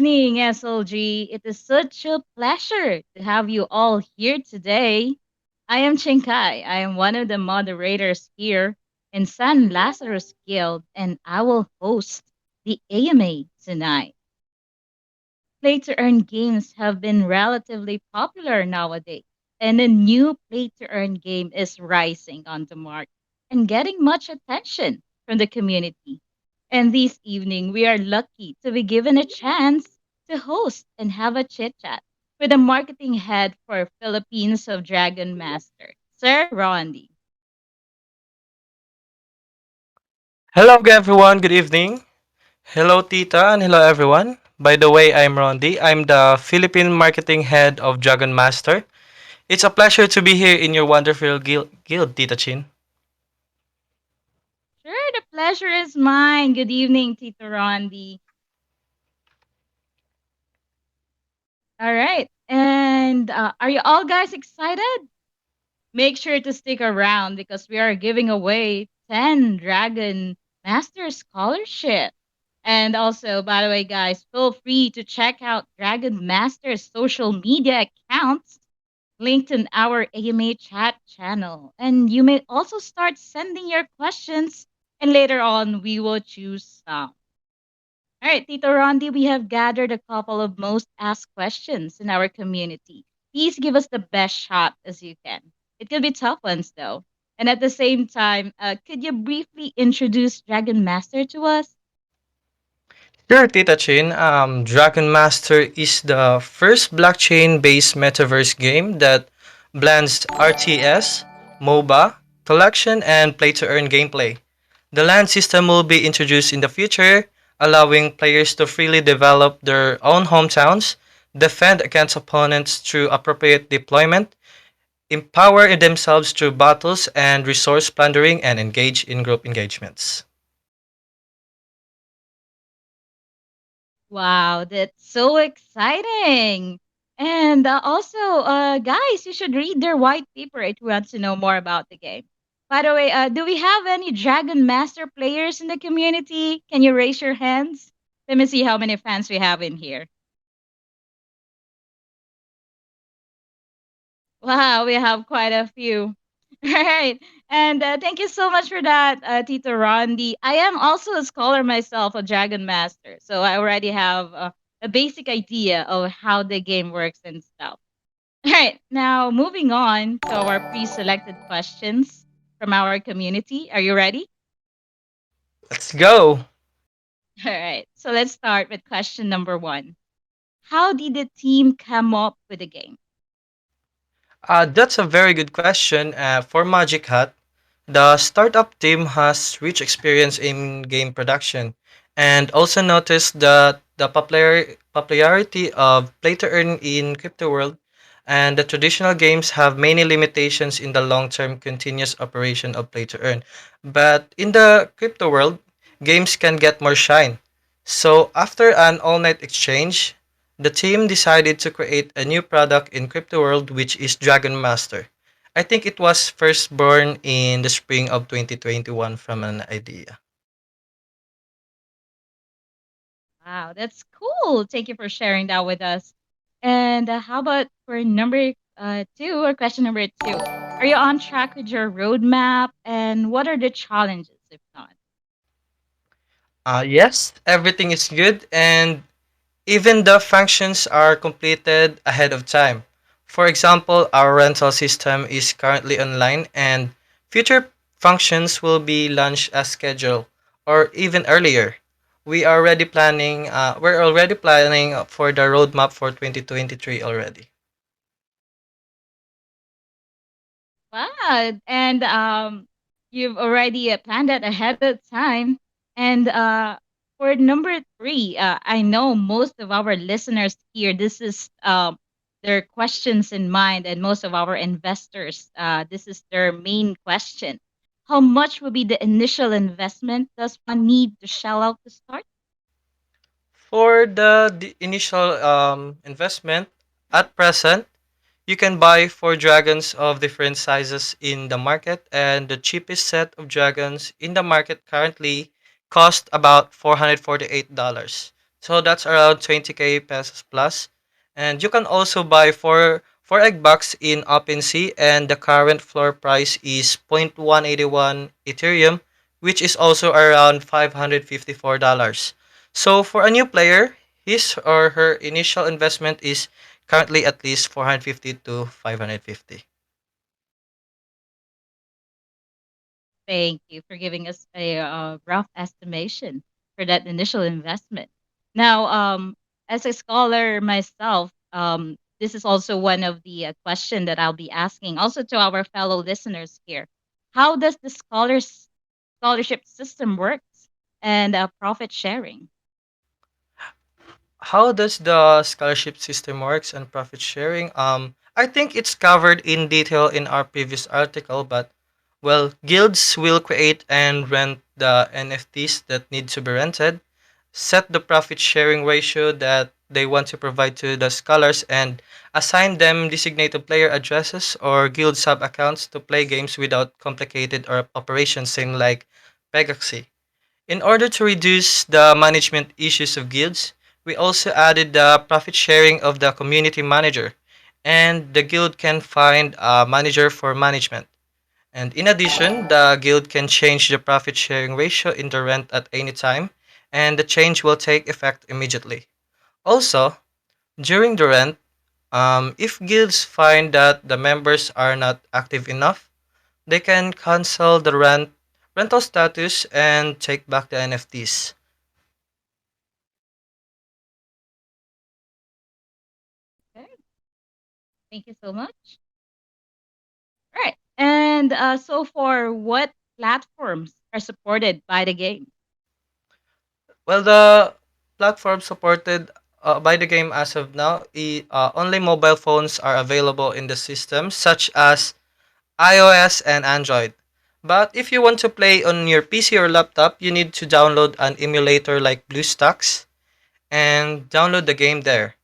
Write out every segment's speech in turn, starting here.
evening, SLG. It is such a pleasure to have you all here today. I am Chinkai. I am one of the moderators here in San Lazarus Guild, and I will host the AMA tonight. Play to earn games have been relatively popular nowadays, and a new play to earn game is rising on the market and getting much attention from the community. And this evening, we are lucky to be given a chance to host and have a chit chat with the marketing head for Philippines of Dragon Master, Sir Rondi. Hello everyone, good evening. Hello Tita and hello everyone. By the way, I'm Rondi. I'm the Philippine Marketing Head of Dragon Master. It's a pleasure to be here in your wonderful guild Tita Chin. Sure, the pleasure is mine. Good evening, Tito Rondi. All right. And are you all guys excited? Make sure to stick around because we are giving away 10 Dragon Master Scholarship. And also, by the way, guys, feel free to check out Dragon Master's social media accounts linked in our AMA chat channel. And you may also start sending your questions, and later on, we will choose some. All right, Tito Rondi, we have gathered a couple of most asked questions in our community. Please give us the best shot as you can. It could be tough ones, though. And at the same time, could you briefly introduce Dragon Master to us? Sure, Tita Chin. Dragon Master is the first blockchain-based metaverse game that blends RTS, MOBA, collection, and play-to-earn gameplay. The land system will be introduced in the future, allowing players to freely develop their own hometowns, defend against opponents through appropriate deployment, empower themselves through battles and resource plundering, and engage in group engagements. Wow, that's so exciting. And also, guys, you should read their white paper if you want to know more about the game. By the way, do we have any Dragon Master players in the community? Can you raise your hands? Let me see how many fans we have in here. Wow, we have quite a few. All right. And thank you so much for that, Tito Rondi. I am also a scholar myself, a Dragon Master. So I already have a basic idea of how the game works and stuff. All right. Now, moving on to our pre selected questions from our community. Are you ready? Let's go! All right. So let's start with question number one. How did the team come up with the game? That's a very good question. For Magic Hat, the startup team has rich experience in game production and also noticed that the popularity of play to earn in crypto world and the traditional games have many limitations in the long-term continuous operation of play to earn. But in the crypto world, games can get more shine. So after an all-night exchange, the team decided to create a new product in crypto world which is Dragon Master. I think it was first born in the spring of 2021 from an idea. Wow, that's cool. Thank you for sharing that with us. And how about for number two or question number two? Are you on track with your roadmap? And what are the challenges, if not? Yes, everything is good and even the functions are completed ahead of time. For example, our rental system is currently online and future functions will be launched as scheduled or even earlier. We're already planning for the roadmap for 2023 already. Wow, and you've already planned that ahead of time. And for number three, I know most of our listeners here, this is their questions in mind, and most of our investors, this is their main question. How much will be the initial investment does one need to shell out to start? For the initial investment, at present, you can buy four dragons of different sizes in the market, and the cheapest set of dragons in the market currently cost about $448. So that's around 20k pesos plus. And you can also buy four egg box in OpenSea, and the current floor price is 0.181 Ethereum, which is also around $554. So for a new player, his or her initial investment is currently at least 450 to 550. Thank you for giving us a rough estimation for that initial investment. Now, as a scholar myself, this is also one of the question that I'll be asking also to our fellow listeners here. How does the scholarship system works and profit sharing? How does the scholarship system works and profit sharing? I think it's covered in detail in our previous article, but well, guilds will create and rent the NFTs that need to be rented, set the profit sharing ratio that they want to provide to the scholars, and assign them designated player addresses or guild sub accounts to play games without complicated or operations same like Pegaxy. In order to reduce the management issues of guilds, we also added the profit sharing of the community manager, and the guild can find a manager for management. And in addition, the guild can change the profit sharing ratio in the rent at any time, and the change will take effect immediately. Also, during the rent, if guilds find that the members are not active enough, they can cancel the rental status and take back the NFTs. Okay, thank you so much. All right, and so for what platforms are supported by the game? Well, the platform supported by the game as of now, only mobile phones are available in the system, such as iOS and Android. But if you want to play on your PC or laptop, you need to download an emulator like BlueStacks and download the game there.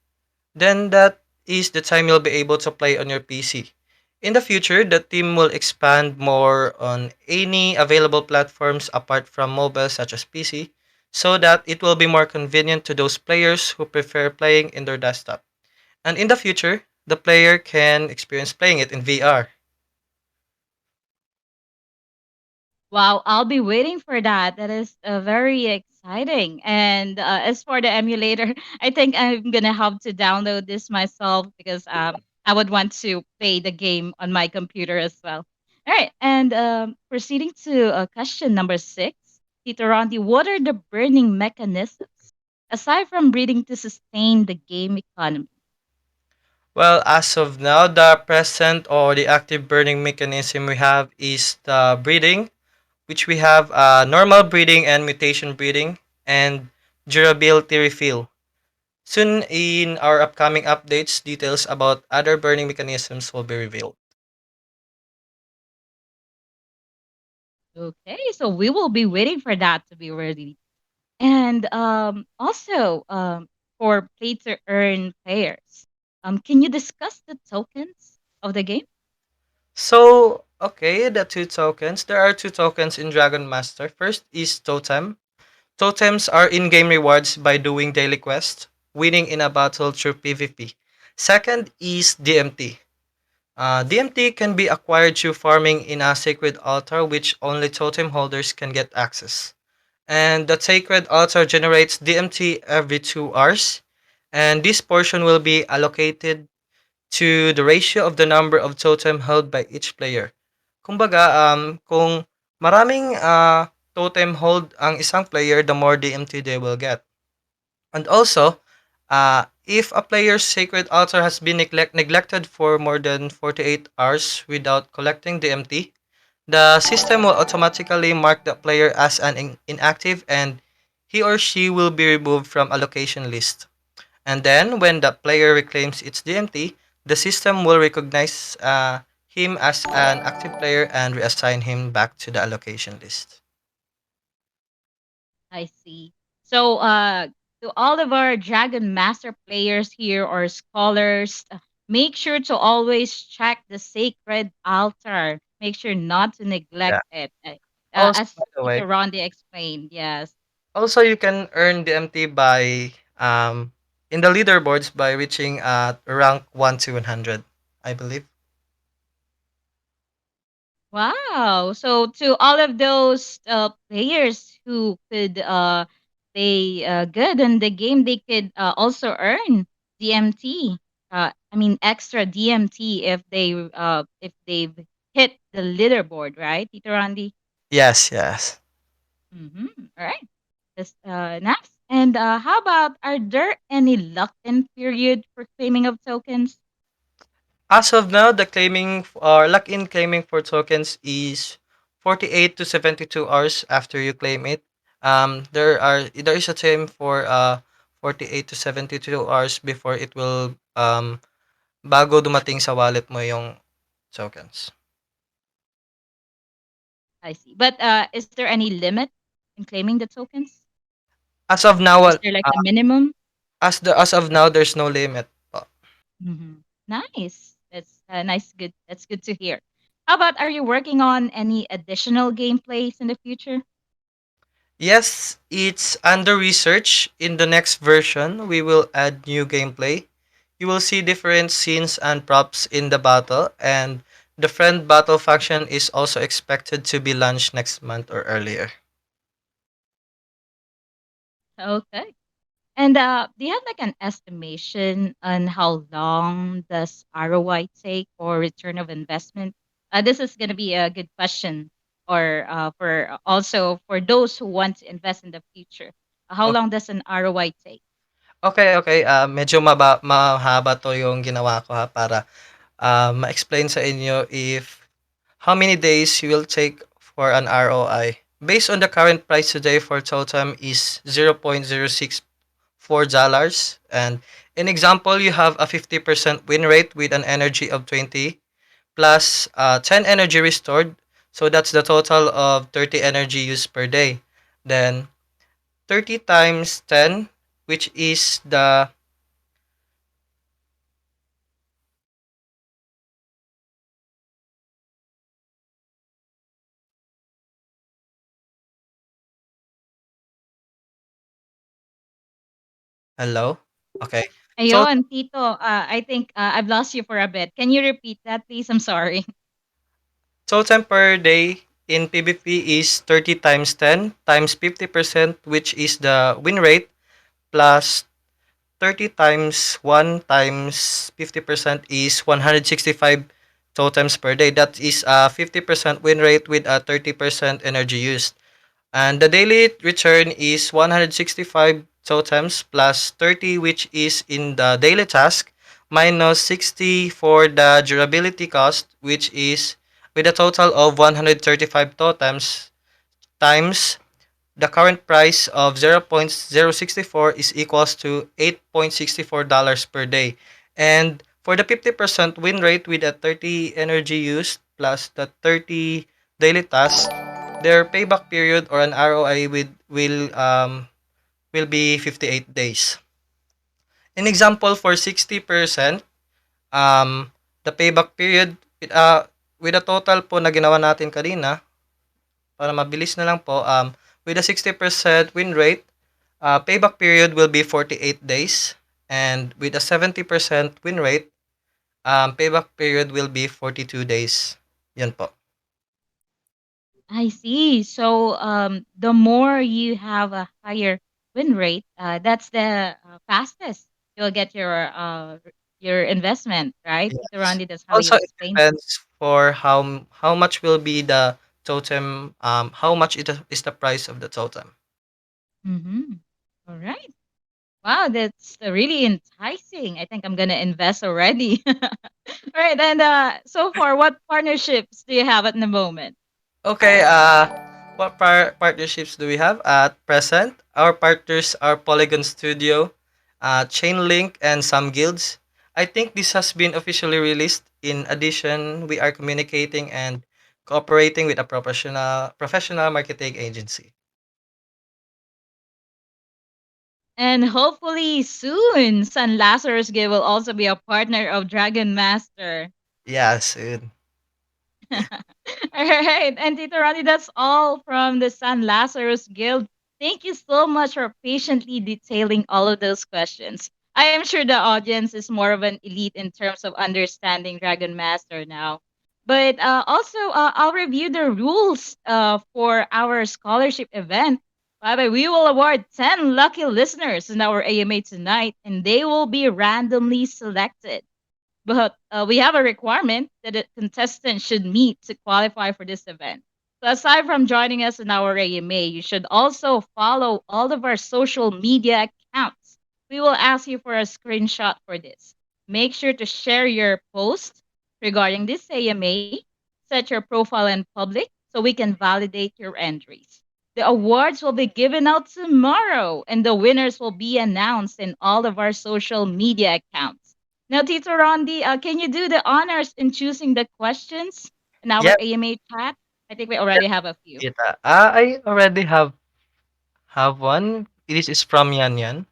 Then that is the time you'll be able to play on your PC. In the future, the team will expand more on any available platforms apart from mobile such as PC, so that it will be more convenient to those players who prefer playing in their desktop. And in the future, the player can experience playing it in VR. Wow, I'll be waiting for that. That is very exciting. And as for the emulator, I think I'm gonna have to download this myself because I would want to play the game on my computer as well. All right, and proceeding to question number 6, Tito Ronti, what are the burning mechanisms aside from breeding to sustain the game economy? Well, as of now, the present or the active burning mechanism we have is the breeding, which we have normal breeding and mutation breeding, and durability refill. Soon in our upcoming updates, details about other burning mechanisms will be revealed. Okay, so we will be waiting for that to be ready. And also, for play to earn players, can you discuss the tokens of the game? So, okay, the two tokens. There are two tokens in Dragon Master. First is Totem. Totems are in-game rewards by doing daily quests, winning in a battle through PvP. Second is DMT. DMT can be acquired through farming in a sacred altar, which only totem holders can get access. And the sacred altar generates DMT every 2 hours, and this portion will be allocated to the ratio of the number of totem held by each player. Kumbaga, kung maraming totem hold ang isang player, the more DMT they will get. And also, if a player's sacred altar has been neglected for more than 48 hours without collecting DMT, the system will automatically mark the player as an inactive, and he or she will be removed from allocation list. And then, when the player reclaims its DMT, the system will recognize him as an active player and reassign him back to the allocation list. I see. So, to all of our Dragon Master players here or scholars, make sure to always check the sacred altar. Make sure not to neglect Yeah. it. Also, As by the way, Tito Rondi explained, yes. also you can earn DMT by um, in the leaderboards by reaching rank 1 to 100, I believe. Wow. So to all of those players who could play good in the game, they could also earn DMT. I mean extra DMT if they've hit the leaderboard, right, Tito Randy? Yes, yes. Mm-hmm. All right. That's next. And how about, are there any lock-in period for claiming of tokens? As of now, the claiming or lock-in claiming for tokens is 48 to 72 hours after you claim it. There is a time for 48 to 72 hours before it will bago dumating sa wallet mo yung tokens. I see. But is there any limit in claiming the tokens? As of now, Is there like a minimum? as of now, there's no limit. Hmm. Nice. That's nice. Good. That's good to hear. How about, are you working on any additional gameplays in the future? Yes, it's under research. In the next version, we will add new gameplay. You will see different scenes and props in the battle, and the friend battle faction is also expected to be launched next month or earlier. Okay. And do you have like an estimation on how long does ROI take, or return of investment? This is going to be a good question, or for also for those who want to invest in the future. How Okay, long does an ROI take? okay. Medyo mahaba to yung ginawa ko ha para ma-explain sa inyo if how many days you will take for an ROI. Based on the current price today for Totem is $0.064, and in example you have a 50% win rate with an energy of 20 plus 10 energy restored, so that's the total of 30 energy used per day. Then 30 times 10, which is the hello. Okay. So Ayun, Tito, I think I've lost you for a bit. Can you repeat that, please? I'm sorry. total per day in PvP is 30 times 10 times 50%, which is the win rate, plus 30 times 1 times 50% is 165 totems per day. That is a 50% win rate with a 30% energy used. And the daily return is 165 totems plus 30, which is in the daily task, minus 60 for the durability cost, which is with a total of 135 totems, times the current price of 0.064 is equals to $8.64 per day. And for the 50% win rate with a 30 energy used plus the 30 daily tasks, their payback period or an ROI will be 58 days. In example for 60%, the payback period with a total po na ginawa natin kanina, para mabilis na lang po, with a 60% win rate, payback period will be 48 days. And with a 70% win rate, payback period will be 42 days. Yan po. I see. So the more you have a higher win rate, that's the fastest you'll get your investment, right? Tito Yes. Randy, that's how you Also, it explained. depends for how much will be the totem, how much is the price of the totem. Mm-hmm. All right. Wow, that's really enticing. I think I'm gonna invest already. All right, and so far, what partnerships do you have at the moment? Okay, what partnerships do we have at present? Our partners are Polygon Studio, Chainlink, and some guilds. I think this has been officially released. In addition, we are communicating and cooperating with a professional marketing agency. And hopefully soon, San Lazarus Guild will also be a partner of Dragon Master. Yeah, soon. All right, and Tito Randy, that's all from the San Lazarus Guild Thank you so much for patiently detailing all of those questions. I am sure the audience is more of an elite in terms of understanding Dragon Master now. But also, I'll review the rules for our scholarship event. By the way, we will award 10 lucky listeners in our AMA tonight, and they will be randomly selected. But we have a requirement that a contestant should meet to qualify for this event. So aside from joining us in our AMA, you should also follow all of our social media accounts. We will ask you for a screenshot for this. Make sure to share your post regarding this AMA, set your profile in public so we can validate your entries. The awards will be given out tomorrow, and the winners will be announced in all of our social media accounts. Now, Tito Rondi, can you do the honors in choosing the questions in our Yep, AMA chat? I think we yep, already have a few. Kita. I already have one. It is from Yan Yan.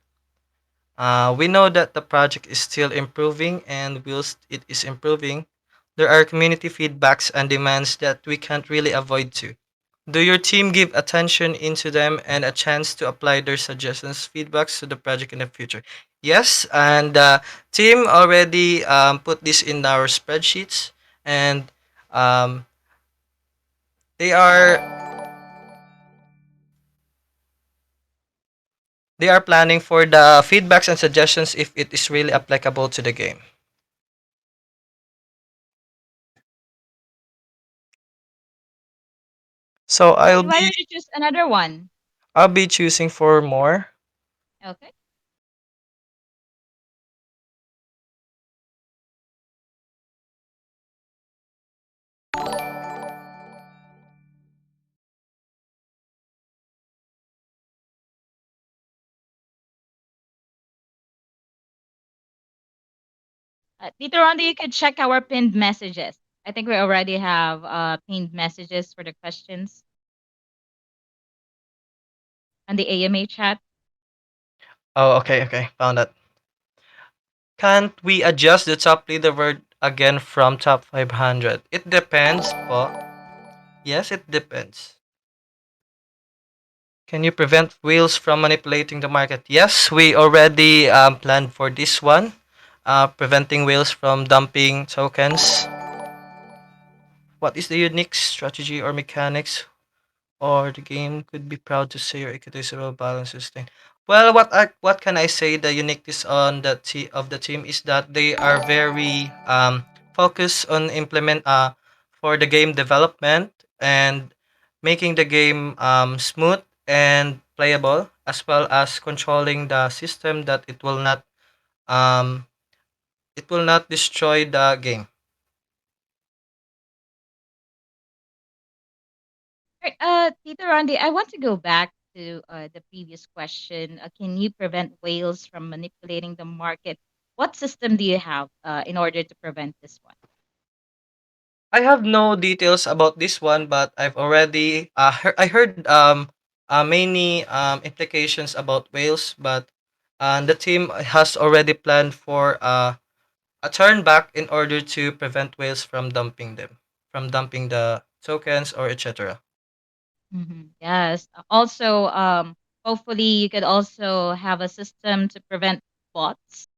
We know that the project is still improving, and whilst it is improving, there are community feedbacks and demands that we can't really avoid to. Do your team give attention into them and a chance to apply their suggestions, feedbacks to the project in the future? Yes, and the team already put this in our spreadsheets, and um, they are they are planning for the feedbacks and suggestions if it is really applicable to the game. So Okay, why don't you choose another one? I'll be choosing for more. Okay. Tito Rondi, you could check our pinned messages. I think we already have pinned messages for the questions on the AMA chat. Oh, okay, okay, found that. Can't we adjust the top leaderboard again from top 500? It depends po. Yes, it depends. Can you prevent whales from manipulating the market? Yes, we already planned for this one. Preventing whales from dumping tokens. What is the unique strategy or mechanics or the game could be proud to say your equitable balance sustain. Well, what can I say? The uniqueness on of the team is that they are very focused on implement for the game development and making the game smooth and playable, as well as controlling the system that um it will not destroy the game. Right, Tito Rondi, I want to go back to the previous question. Can you prevent whales from manipulating the market? What system do you have in order to prevent this one? I have no details about this one, but I've already I heard many implications about whales, but the team has already planned for a turn back in order to prevent whales from dumping the tokens or etc. Yes. Also, hopefully, you could also have a system to prevent bots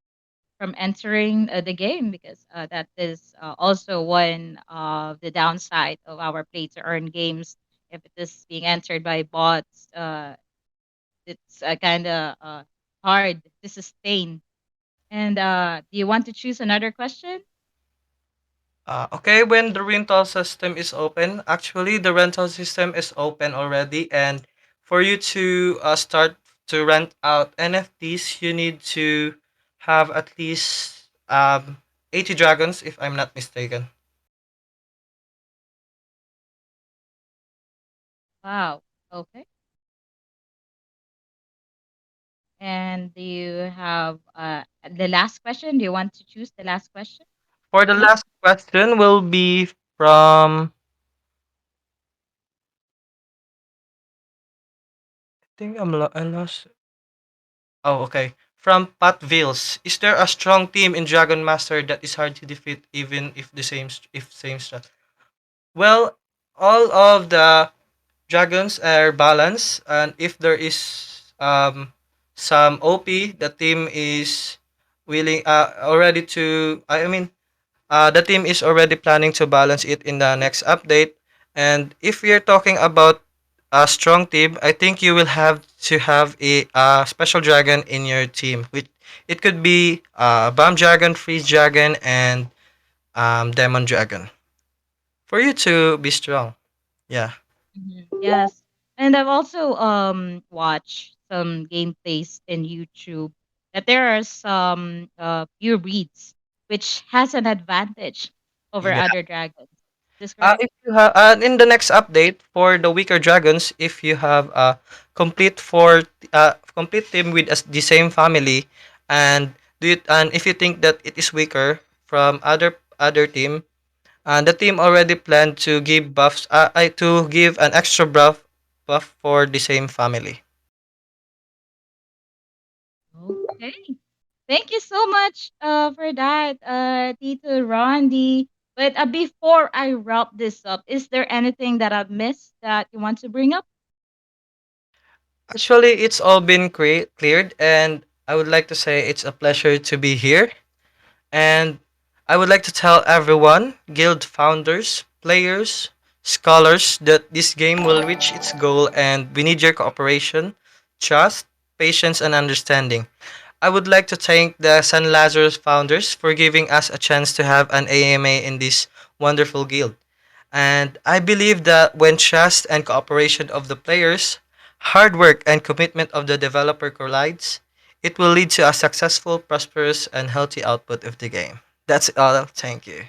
from entering the game because that is also one of the downside of our play to earn games. If it is being entered by bots, it's kind of hard to sustain. And do you want to choose another question? Okay, when the rental system is open, actually the rental system is open already, and for you to start to rent out NFTs, you need to have at least 80 dragons, if I'm not mistaken. Wow. Okay. And do you have the last question? Do you want to choose the last question? For the last question, will be from I think I lost. Oh, okay. From Pat Vils, is there a strong team in Dragon Master that is hard to defeat even if the same if same strat? Well, all of the dragons are balanced, and if there is some OP, the team is willing already to. I mean, the team is already planning to balance it in the next update. And if you're talking about a strong team, I think you will have to have a special dragon in your team. Which it could be bomb dragon, freeze dragon, and demon dragon for you to be strong. Yeah. Yes. And I've also watched some gameplays in YouTube that there are some pure breeds which has an advantage over Yeah. other dragons. Is this correct? If you have in the next update for the weaker dragons, if you have a complete team with the same family, and if you think that it is weaker from other team, and the team already planned to give to give an extra buff for the same family. Okay. Thank you so much for that, Tito Rondi. But before I wrap this up, is there anything that I've missed that you want to bring up? Actually, it's all been cleared, and I would like to say it's a pleasure to be here. And I would like to tell everyone, guild founders, players, scholars, that this game will reach its goal and we need your cooperation, trust, patience, and understanding. I would like to thank the San Lazarus founders for giving us a chance to have an AMA in this wonderful guild. And I believe that when trust and cooperation of the players, hard work and commitment of the developer collides, it will lead to a successful, prosperous, and healthy output of the game. That's all. Thank you.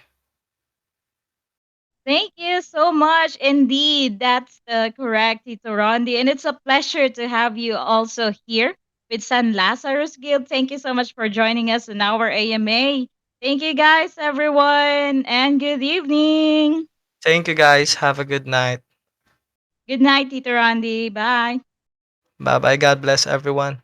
Thank you so much. Indeed, that's correct, Tito Rondi. And it's a pleasure to have you also here with San Lazarus Guild. Thank you so much for joining us in our AMA. Thank you, guys, everyone, and good evening. Thank you guys. Have a good night. Good night, Tito Rondi. Bye. Bye bye. God bless everyone.